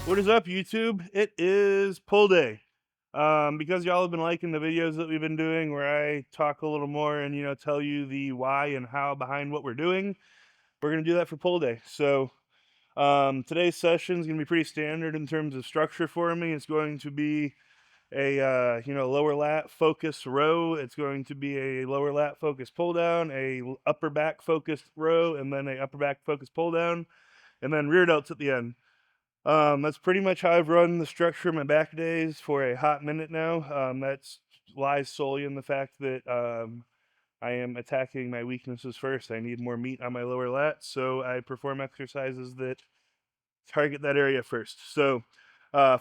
What is up, YouTube? It is pull day. Because y'all have been liking the videos that we've been doing where I talk a little more and, tell you the why and how behind what we're doing, we're going to do that for pull day. So today's session is going to be pretty standard in terms of structure for me. It's going to be a lower lat focus row. It's going to be a lower lat focus pull down, a upper back focused row, and then a upper back focus pull down, and then rear delts at the end. That's pretty much how I've run the structure of my back days for a hot minute now. That lies solely in the fact that I am attacking my weaknesses first. I need more meat on my lower lats, so I perform exercises that target that area first. So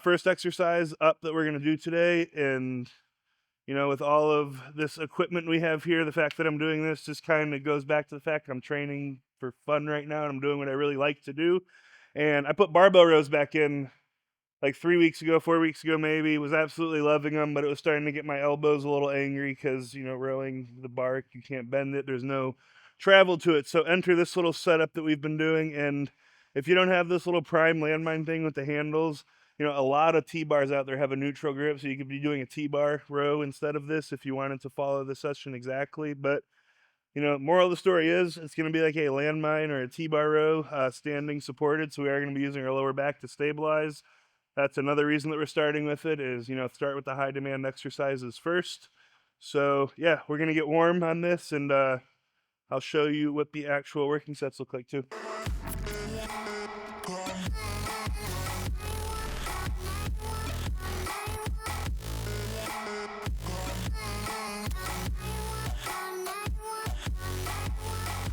first exercise up that we're going to do today, and with all of this equipment we have here, the fact that I'm doing this just kind of goes back to the fact I'm training for fun right now, and I'm doing what I really like to do. And I put barbell rows back in like 4 weeks ago maybe. Was absolutely loving them, but it was starting to get my elbows a little angry because, rowing the bark, you can't bend it. There's no travel to it. So enter this little setup that we've been doing. And if you don't have this little prime landmine thing with the handles, a lot of T-bars out there have a neutral grip, so you could be doing a T-bar row instead of this if you wanted to follow the session exactly. But moral of the story is it's going to be like a landmine or a T-bar row, standing supported. So we are going to be using our lower back to stabilize. That's another reason that we're starting with it is, start with the high demand exercises first. So yeah, we're going to get warm on this, and I'll show you what the actual working sets look like too.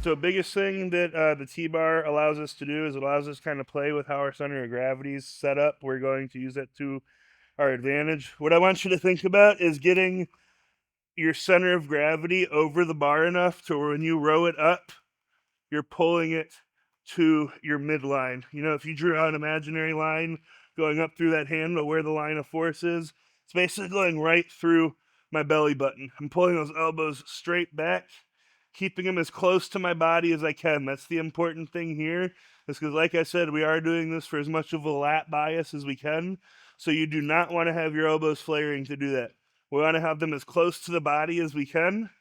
So biggest thing that the T-bar allows us to do is it allows us to kind of play with how our center of gravity is set up. We're going to use that to our advantage. What I want you to think about is getting your center of gravity over the bar enough to where when you row it up, you're pulling it to your midline. If you drew out an imaginary line going up through that handle where the line of force is, it's basically going right through my belly button. I'm pulling those elbows straight back, keeping them as close to my body as I can. That's the important thing here, is because, like I said, we are doing this for as much of a lat bias as we can. So you do not want to have your elbows flaring to do that. We want to have them as close to the body as we can,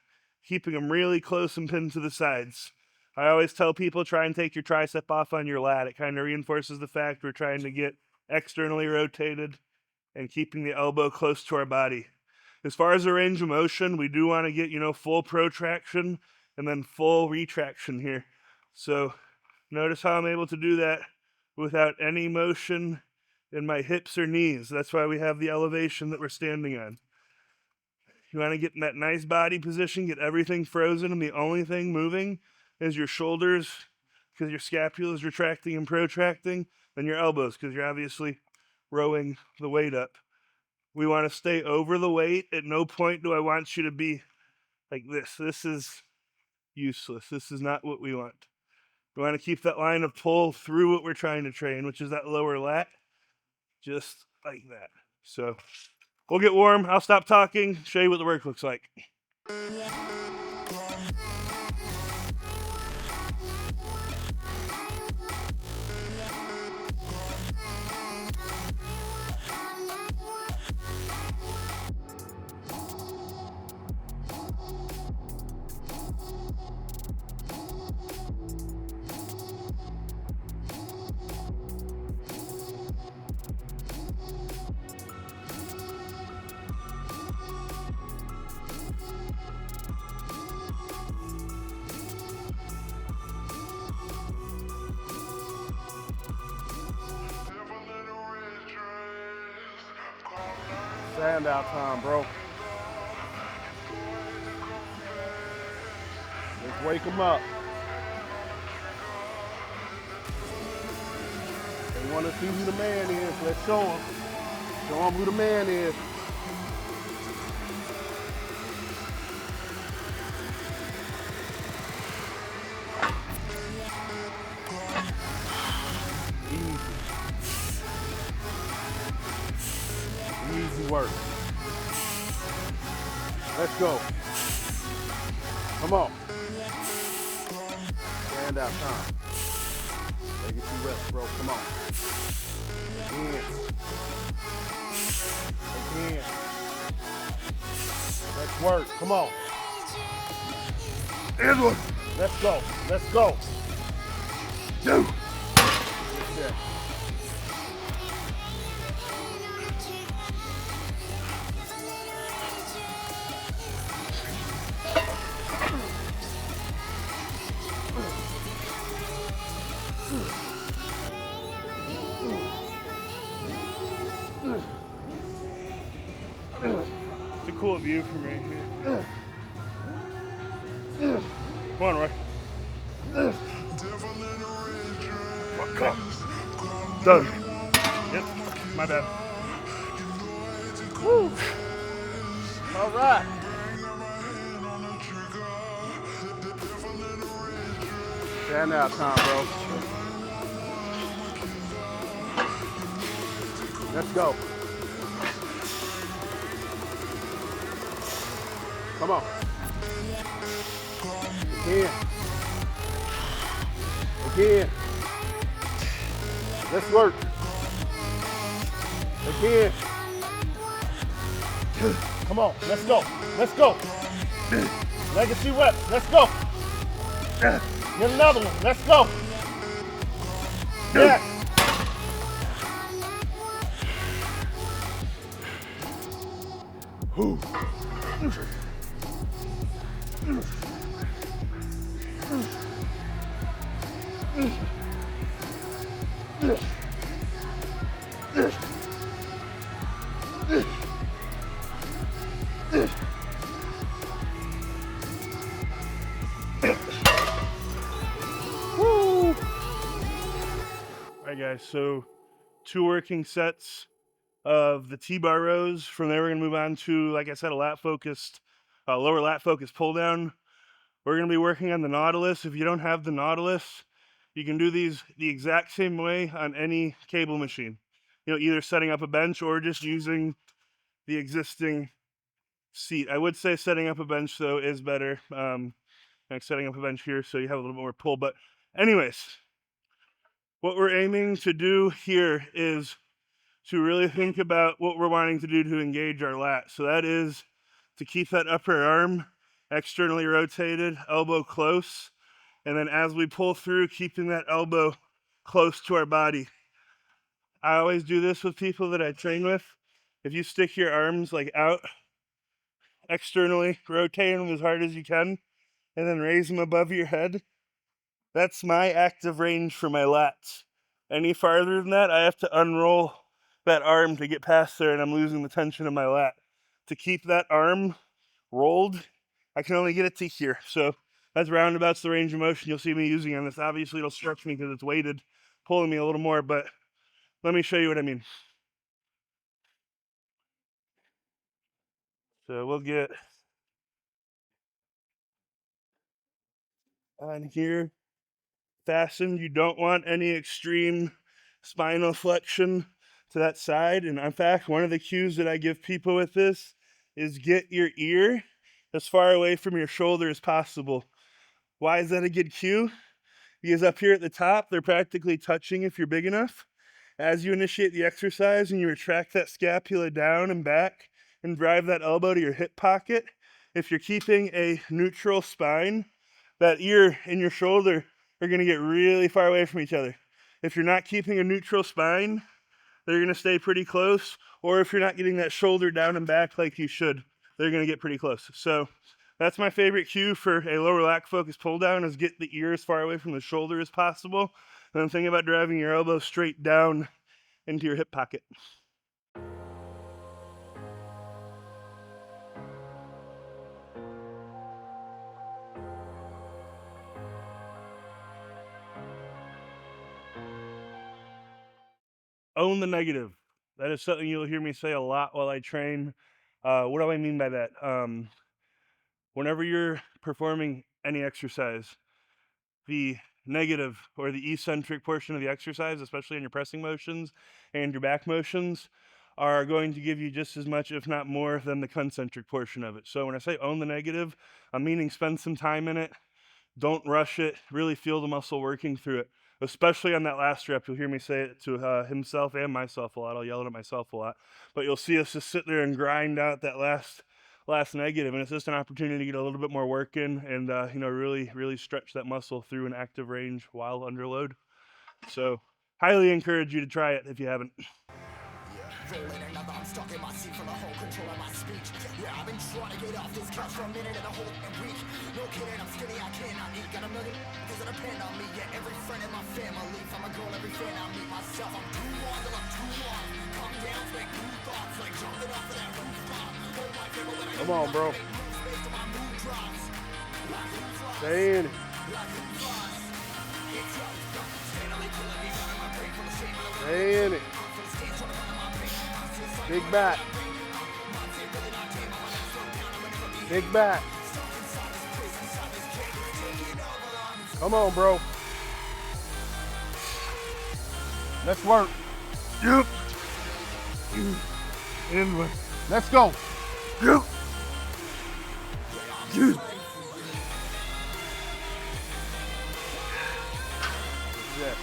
keeping them really close and pinned to the sides. I always tell people, try and take your tricep off on your lat. It kind of reinforces the fact we're trying to get externally rotated and keeping the elbow close to our body. As far as the range of motion, we do want to get, full protraction and then full retraction here. So notice how I'm able to do that without any motion in my hips or knees. That's why we have the elevation that we're standing on. You want to get in that nice body position, get everything frozen, and the only thing moving is your shoulders, because your scapula is retracting and protracting, then your elbows, because you're obviously rowing the weight up. We want to stay over the weight. At no point do I want you to be like this. This is useless. This is not what we want. We want to keep that line of pull through what we're trying to train, which is that lower lat, just like that. So we'll get warm. I'll stop talking, show you what the work looks like. Stand out time, bro. Let's wake them up. They want to see who the man is. Let's show them. Show them who the man is. Easy work. Let's go. Come on. Stand out time. Legacy reps, bro. Come on. Again. Again. Let's work. Come on. And one. Let's go. Let's go. Two. Yeah. It's a cool view from right here. Come on, Roy. Come on. Done. Yep. My bad. Woo. All right. Stand out time, bro. Let's go. Come on. Again. Again. Let's work. Again. Come on. Let's go. Let's go. Legacy reps. Let's go. Get another one. Let's go. Yes. Whew. Woo. All right, guys. So 2 working sets of the T-bar rows. From there, we're gonna move on to, like I said, a lower lat focused pull down. We're gonna be working on the Nautilus. If you don't have the Nautilus, you can do these the exact same way on any cable machine. You know, either setting up a bench or just using the existing seat. I would say setting up a bench though is better. Like setting up a bench here so you have a little more pull. But anyways, what we're aiming to do here is to really think about what we're wanting to do to engage our lat. So that is to keep that upper arm externally rotated, elbow close, and then as we pull through, keeping that elbow close to our body. I always do this with people that I train with. If you stick your arms like out externally, rotate them as hard as you can, and then raise them above your head, that's my active range for my lats. Any farther than that, I have to unroll that arm to get past there, and I'm losing the tension of my lat. To keep that arm rolled, I can only get it to here. So that's roundabout's the range of motion you'll see me using on this. Obviously, it'll stretch me because it's weighted, pulling me a little more, but let me show you what I mean. So we'll get on here fastened. You don't want any extreme spinal flexion to that side. And in fact, one of the cues that I give people with this is get your ear as far away from your shoulder as possible. Why is that a good cue? Because up here at the top, they're practically touching if you're big enough. As you initiate the exercise and you retract that scapula down and back and drive that elbow to your hip pocket, if you're keeping a neutral spine, that ear and your shoulder are going to get really far away from each other. If you're not keeping a neutral spine, they're going to stay pretty close. Or if you're not getting that shoulder down and back like you should, they're going to get pretty close. So that's my favorite cue for a lower lat focus pull down, is get the ear as far away from the shoulder as possible. And then think about driving your elbow straight down into your hip pocket. Own the negative. That is something you'll hear me say a lot while I train. What do I mean by that? Whenever you're performing any exercise, the negative or the eccentric portion of the exercise, especially in your pressing motions and your back motions, are going to give you just as much, if not more, than the concentric portion of it. So when I say own the negative, I'm meaning spend some time in it. Don't rush it. Really feel the muscle working through it. especially on that last rep. You'll hear me say it to himself and myself a lot. I'll yell it at myself a lot, but you'll see us just sit there and grind out that last negative, and it's just an opportunity to get a little bit more work in and really stretch that muscle through an active range while under load. So highly encourage you to try it if you haven't. Rolling another, I'm stuck in my seat from the whole control of my speech. Yeah, I've been trying to get off this couch for a minute and a whole week. No kidding, I'm skinny, I cannot eat. Got a million things that depend on me. Yeah, every friend in my family. From a girl, every fan I meet myself. I'm too on till I'm too on. Come down, make new thoughts, like jumping off of that rooftop. Hold my table when I Come on, bro. space to my mood drops. Like who flies, Stay in it. like who flies. It's yo, steadily pulling me out of my brain from the shame of the Stay in it. Big back. Big back. Come on, bro. Let's work. Yep. Inward. Let's go. Yep. Yep. Yeah.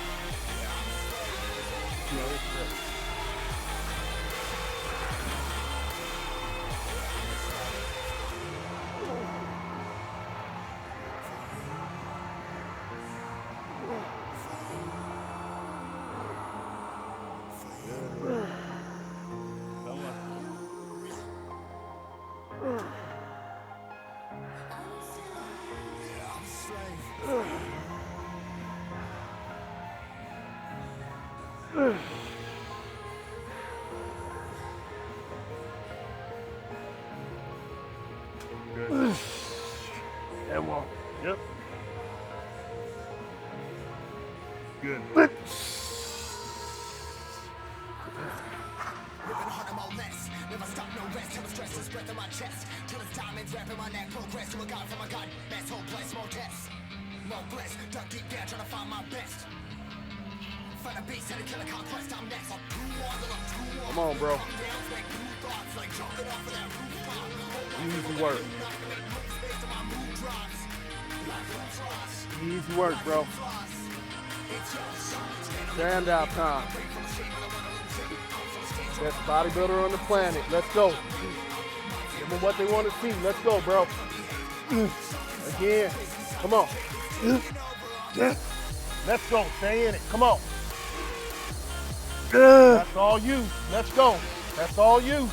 Good. Yeah, well. Yep. Good. Ripping harder, more less. Never stop, no rest. Till the stress is breath in my chest. Till it's diamonds wrapping my neck. Progress to a god from a god. Best hopeless, more tests. More bliss. Dug deep down, trying to find my best. Find a beast and a killer conquest. I'm next. I'm too on till I'm too on. Come on, bro. Come down, make new thoughts. Like jumping off of that rooftop. Easy work. Space to my mood drops. Like who flies, Easy work, bro. it's your Stand out time. Best bodybuilder on the planet. Let's go. Give them what they want to see. Let's go, bro. Again. Come on. Let's go. Stay in it. Come on. That's all you. Let's go. That's all you.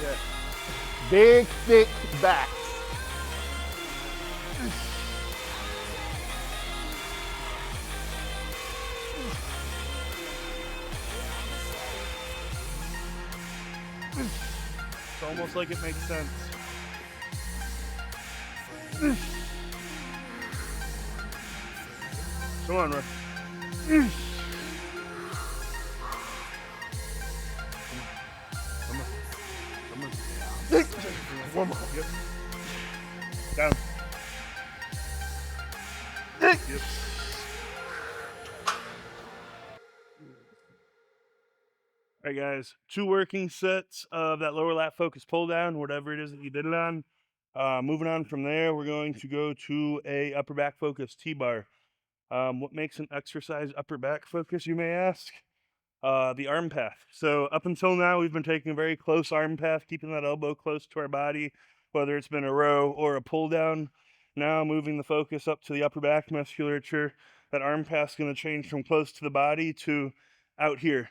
Yeah. Big, thick back. It's almost like it makes sense. Come on, Roy. Come on. One more. Yep. Down. Yep. All right, guys. 2 working sets of that lower lat focus pull down, whatever it is that you did it on. Moving on from there, we're going to go to a upper back focus T-bar. What makes an exercise upper back focus, you may ask? The arm path. So up until now, we've been taking a very close arm path, keeping that elbow close to our body, whether it's been a row or a pull down. Now moving the focus up to the upper back musculature, that arm path's going to change from close to the body to out here.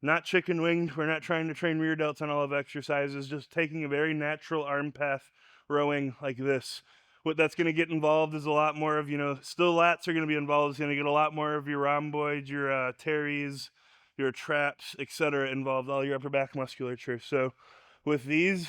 Not chicken winged. We're not trying to train rear delts on all of exercises, just taking a very natural arm path rowing like this. What that's going to get involved is a lot more of, still lats are going to be involved. It's going to get a lot more of your rhomboids, your teres, your traps, etc. involved, all your upper back musculature. So with these,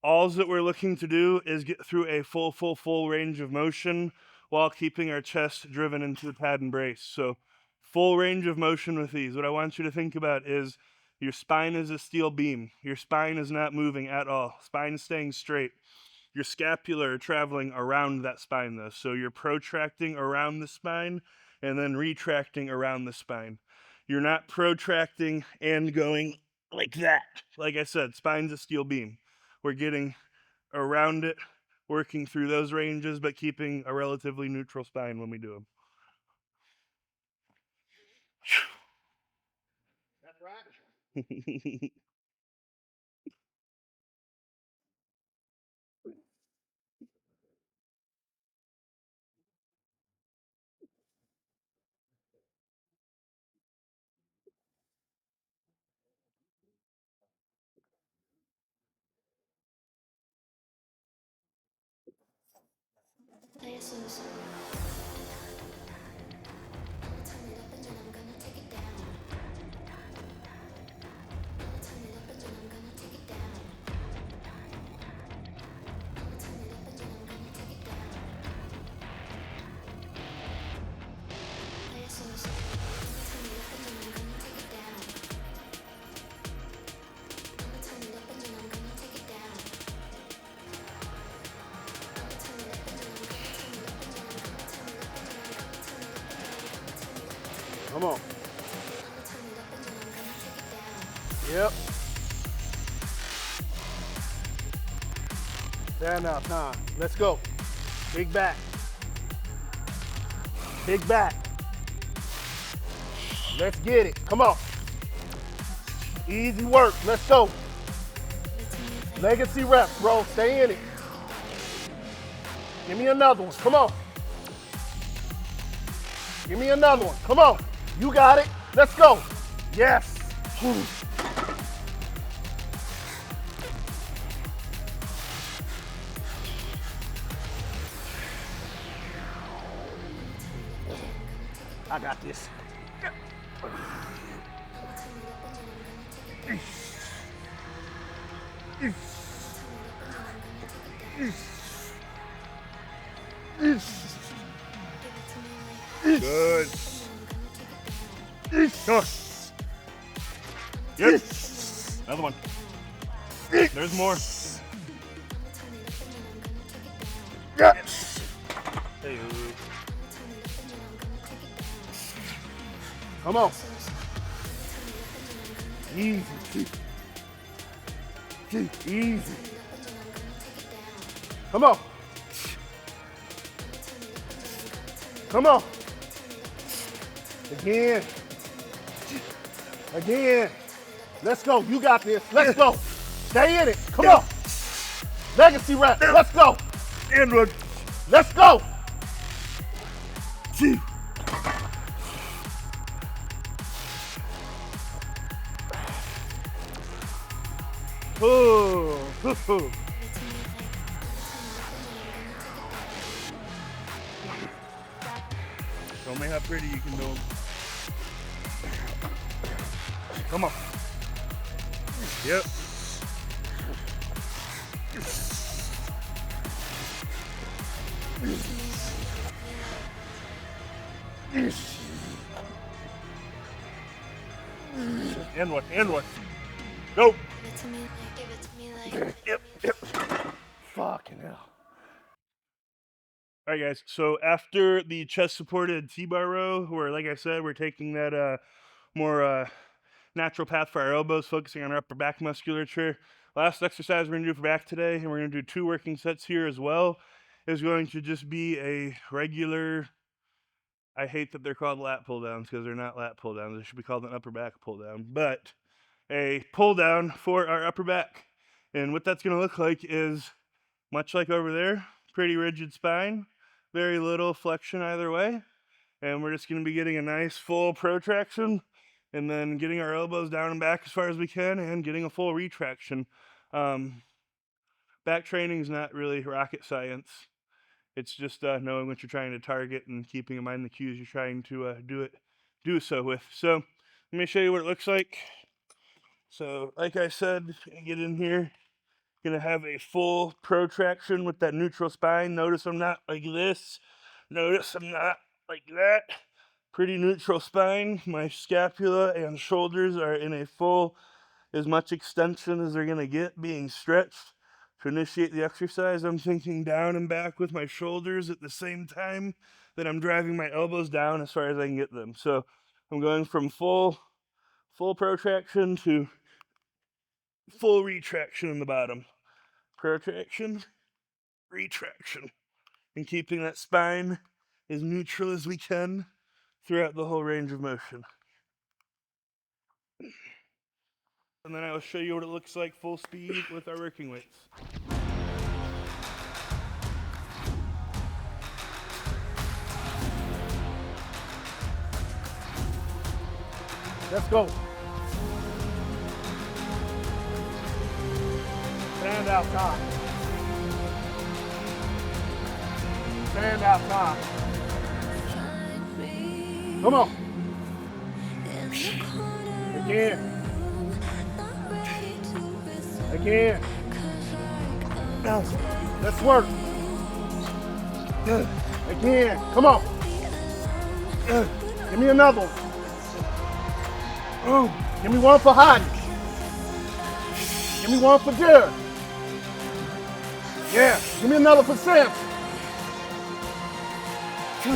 all that we're looking to do is get through a full range of motion while keeping our chest driven into the pad and brace. So full range of motion with these. What I want you to think about is your spine is a steel beam. Your spine is not moving at all. Spine is staying straight. Your scapula traveling around that spine though. So you're protracting around the spine and then retracting around the spine. You're not protracting and going like that. Like I said, spine's a steel beam. We're getting around it working through those ranges, but keeping a relatively neutral spine when we do them. That's right. Come on. Yep. Stand up, time. Let's go. Big back. Big back. Let's get it. Come on. Easy work. Let's go. Legacy reps, bro. Stay in it. Give me another one. Come on. Give me another one. Come on. You got it. Let's go. Yes. I got this. Good. Come on. Yep. Another one. There's more. Yes. Hey. Come on. Easy. Easy. Come on. Come on. Again. Again. Let's go. You got this. Let's go. Stay in it. Come on. Legacy rep. Let's go. Inward. Let's go. Oh. Show me how pretty you can do them. Come on. Yep. Inward. Go. Give it to me like. Yep. Fucking hell. All right, guys. So after the chest-supported T-bar row, where, like I said, we're taking that more natural path for our elbows, focusing on our upper back musculature. Last exercise we're going to do for back today, and we're going to do 2 working sets here as well, is going to just be a regular, I hate that they're called lat pull-downs because they're not lat pull-downs. They should be called an upper back pull-down. But a pull-down for our upper back. And what that's going to look like is, much like over there, pretty rigid spine, very little flexion either way. And we're just going to be getting a nice full protraction and then getting our elbows down and back as far as we can and getting a full retraction. Back training is not really rocket science. It's just knowing what you're trying to target and keeping in mind the cues you're trying to do so with. So let me show you what it looks like. So like I said, get in here. Gonna have a full protraction with that neutral spine. Notice I'm not like this. Notice I'm not like that. Pretty neutral spine. My scapula and shoulders are in a full, as much extension as they're gonna get, being stretched. To initiate the exercise, I'm thinking down and back with my shoulders at the same time that I'm driving my elbows down as far as I can get them. So I'm going from full protraction to full retraction in the bottom. Protraction, retraction, and keeping that spine as neutral as we can throughout the whole range of motion. And then I will show you what it looks like full speed with our working weights. Let's go. Stand out time. Stand out time. Come on. Again. Again. Let's work. Again. Come on. Give me another one. Give me one for Hottie. Give me one for Jared. Yeah. Give me another for Sam.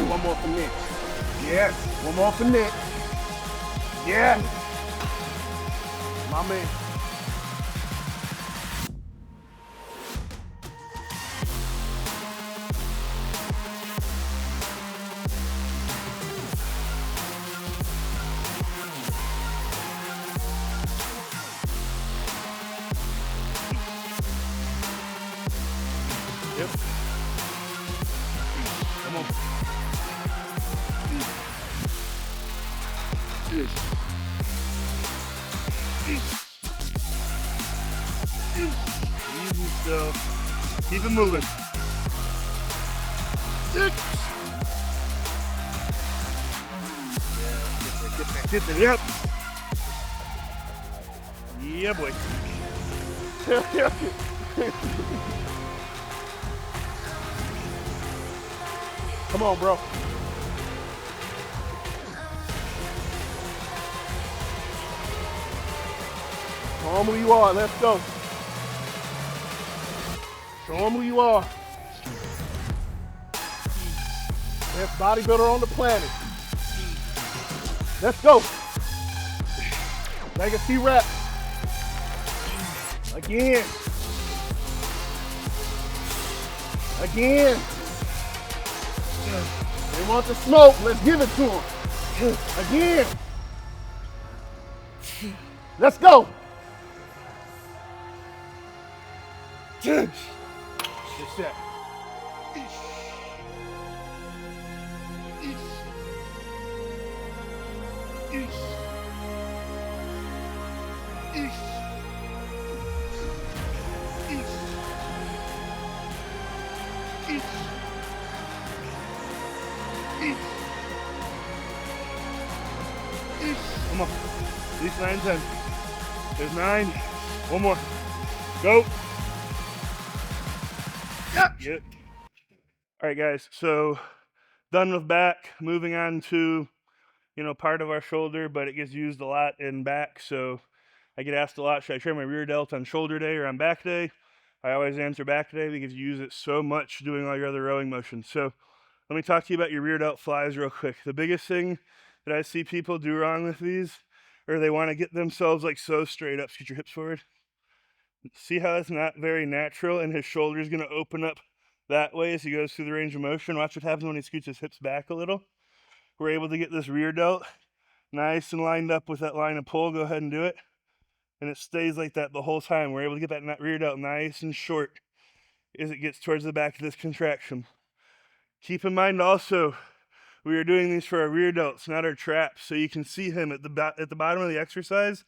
One more for Nick. Yes. One more for Nick. Yeah. My man. Yep. Come on. Easy stuff. Keep it moving. Get there. Yep. Yeah, boy. Come on, bro. Show them who you are. Let's go. Show them who you are. Best bodybuilder on the planet. Let's go. Legacy rep. Again. Again. They want the smoke. Let's give it to them. Again. Let's go. Good set. Come on. At least 9, 10. There's 9. One more. Go. Yep. All right, guys. So done with back. Moving on to, part of our shoulder, but it gets used a lot in back. So I get asked a lot, should I train my rear delt on shoulder day or on back day? I always answer back day because you use it so much doing all your other rowing motions. So let me talk to you about your rear delt flies real quick. The biggest thing that I see people do wrong with these, or they want to get themselves like so straight up. Scoot your hips forward. See how that's not very natural, and his shoulder is going to open up that way as he goes through the range of motion. Watch what happens when he scoots his hips back a little. We're able to get this rear delt nice and lined up with that line of pull. Go ahead and do it. And it stays like that the whole time. We're able to get that rear delt nice and short as it gets towards the back of this contraction. Keep in mind also, we are doing these for our rear delts, not our traps. So you can see him at the bottom of the exercise.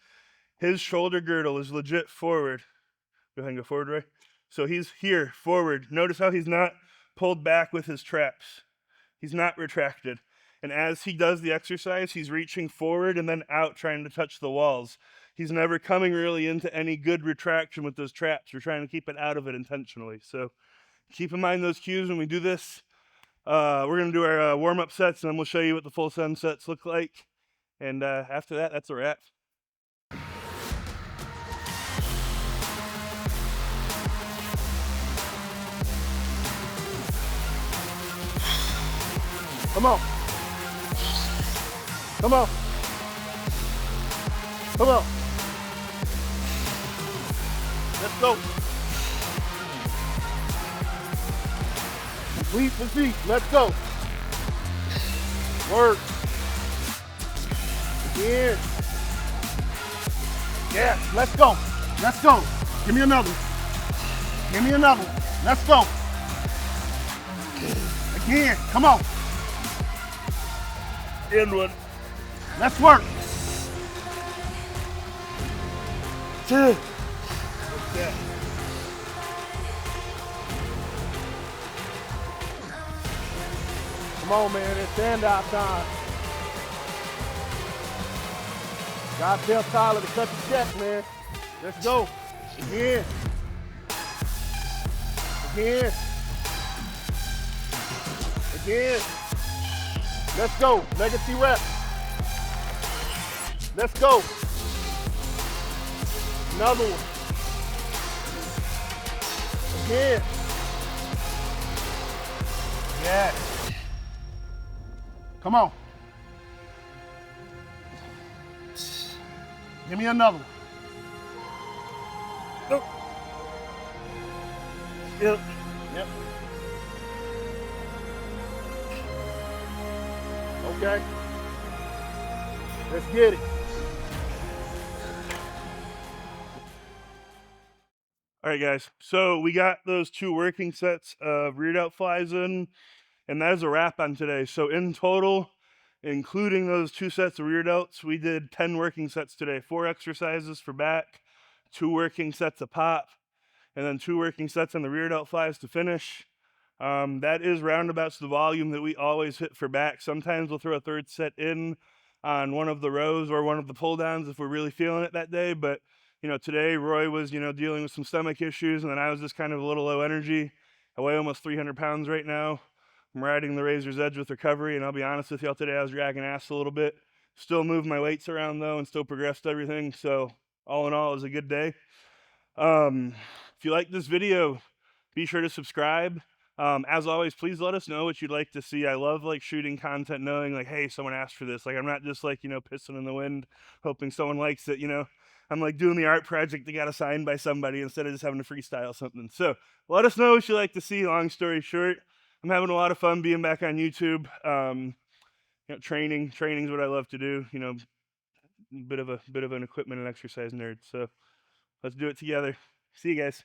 His shoulder girdle is legit forward. Go ahead and go forward, Roy. So he's here, forward. Notice how he's not pulled back with his traps. He's not retracted. And as he does the exercise, he's reaching forward and then out, trying to touch the walls. He's never coming really into any good retraction with those traps. We're trying to keep it out of it intentionally. So keep in mind those cues when we do this. We're going to do our warm-up sets, and then we'll show you what the full send sets look like. And after that, that's a wrap. Come on. Come on. Come on. Let's go. Complete physique. Let's go. Work. Again. Yes, let's go. Let's go. Give me another one. Give me another one. Let's go. Again, come on. End one. Let's work. Two. Yeah. Come on, man. It's standout time. Gotta tell Tyler to cut the check, man. Let's go. Again. Again. Again. Let's go. Legacy reps. Let's go. Another one. Again. Yes. Come on. Give me another one. Nope. Yep. Yep. Okay. Let's get it. All right, guys. So we got those 2 working sets of rear delt flies in, and that is a wrap on today. So in total, including those 2 sets of rear delts, we did 10 working sets today. 4 exercises for back, 2 working sets of pop, and then 2 working sets on the rear delt flies to finish. That is roundabouts the volume that we always hit for back. Sometimes we'll throw a 3rd set in on one of the rows or one of the pull downs if we're really feeling it that day. But, today Roy was, dealing with some stomach issues, and then I was just kind of a little low energy. I weigh almost 300 pounds right now. I'm riding the razor's edge with recovery, and I'll be honest with y'all, today I was dragging ass a little bit. Still moved my weights around though, and still progressed everything. So all in all, it was a good day. If you like this video, be sure to subscribe. As always, please let us know what you'd like to see. I love shooting content knowing hey, someone asked for this. I'm not just pissing in the wind hoping someone likes it. I'm doing the art project that got assigned by somebody instead of just having to freestyle something. So let us know what you like to see. Long story short, I'm having a lot of fun being back on YouTube. Training's what I love to do. Bit of an equipment and exercise nerd. So let's do it together. See you guys.